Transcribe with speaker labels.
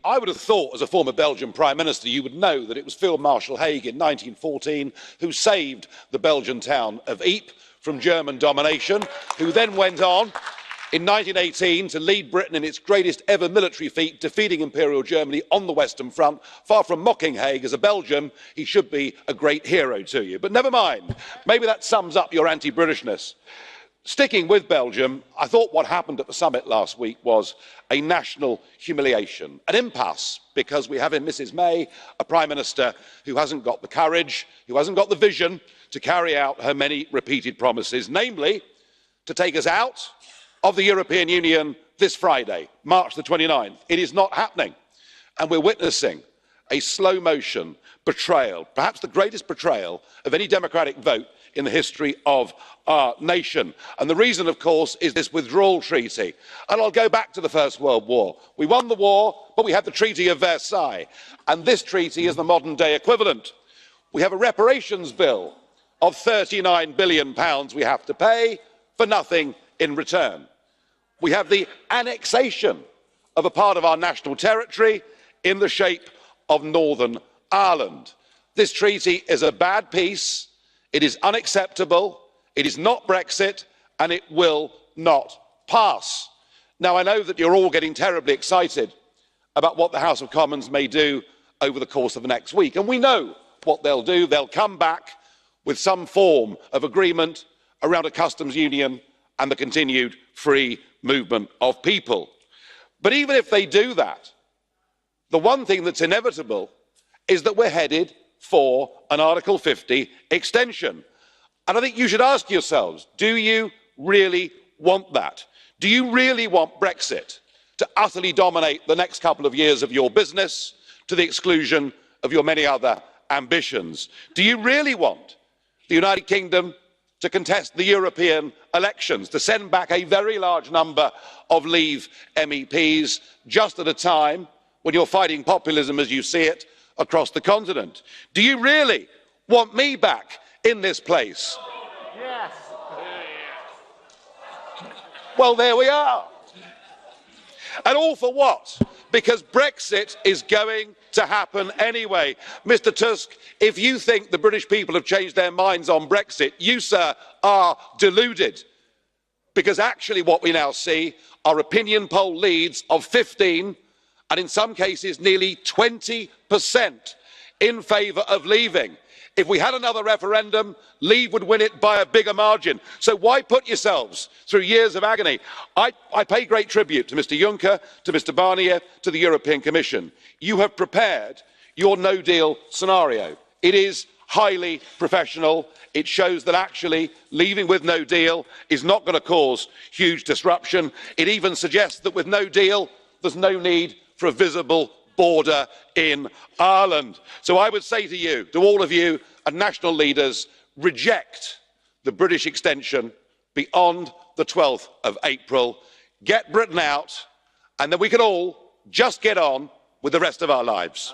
Speaker 1: I would have thought, as a former Belgian Prime Minister, you would know that it was Field Marshal Haig in 1914 who saved the Belgian town of Ypres from German domination, who then went on in 1918 to lead Britain in its greatest ever military feat, defeating Imperial Germany on the Western Front. Far from mocking Haig, as a Belgian, he should be a great hero to you. But never mind, maybe that sums up your anti-Britishness. Sticking with Belgium, I thought what happened at the summit last week was a national humiliation, an impasse, because we have in Mrs May a Prime Minister who hasn't got the courage, who hasn't got the vision to carry out her many repeated promises, namely to take us out of the European Union this Friday, March the 29th. It is not happening, and we're witnessing a slow motion betrayal, perhaps the greatest betrayal of any democratic vote in the history of our nation. And the reason, of course, is this withdrawal treaty. And I'll go back to the First World War. We won the war, but we had the Treaty of Versailles, and this treaty is the modern day equivalent. We have a reparations bill of £39 billion we have to pay for nothing in return. We have the annexation of a part of our national territory in the shape of Northern Ireland. This treaty is a bad piece. It is unacceptable, it is not Brexit, and it will not pass. Now, I know that you're all getting terribly excited about what the House of Commons may do over the course of the next week, and we know what they'll do. They'll come back with some form of agreement around a customs union and the continued free movement of people. But even if they do that, the one thing that's inevitable is that we're headed for an Article 50 extension. And I think you should ask yourselves, do you really want that? Do you really want Brexit to utterly dominate the next couple of years of your business to the exclusion of your many other ambitions? Do you really want the United Kingdom to contest the European elections, to send back a very large number of Leave MEPs just at a time when you're fighting populism as you see it across the continent? Do you really want me back in this place?
Speaker 2: Yes.
Speaker 1: Well, there we are. And all for what? Because Brexit is going to happen anyway. Mr Tusk, if you think the British people have changed their minds on Brexit, you, sir, are deluded. Because actually what we now see are opinion poll leads of 15 and in some cases nearly 20% in favour of leaving. If we had another referendum, Leave would win it by a bigger margin. So why put yourselves through years of agony? I pay great tribute to Mr Juncker, to Mr Barnier, to the European Commission. You have prepared your no-deal scenario. It is highly professional. It shows that actually leaving with no deal is not going to cause huge disruption. It even suggests that with no deal, there's no need for a visible border in Ireland. So I would say to you, to all of you and national leaders, reject the British extension beyond the 12th of April. Get Britain out, and then we can all just get on with the rest of our lives.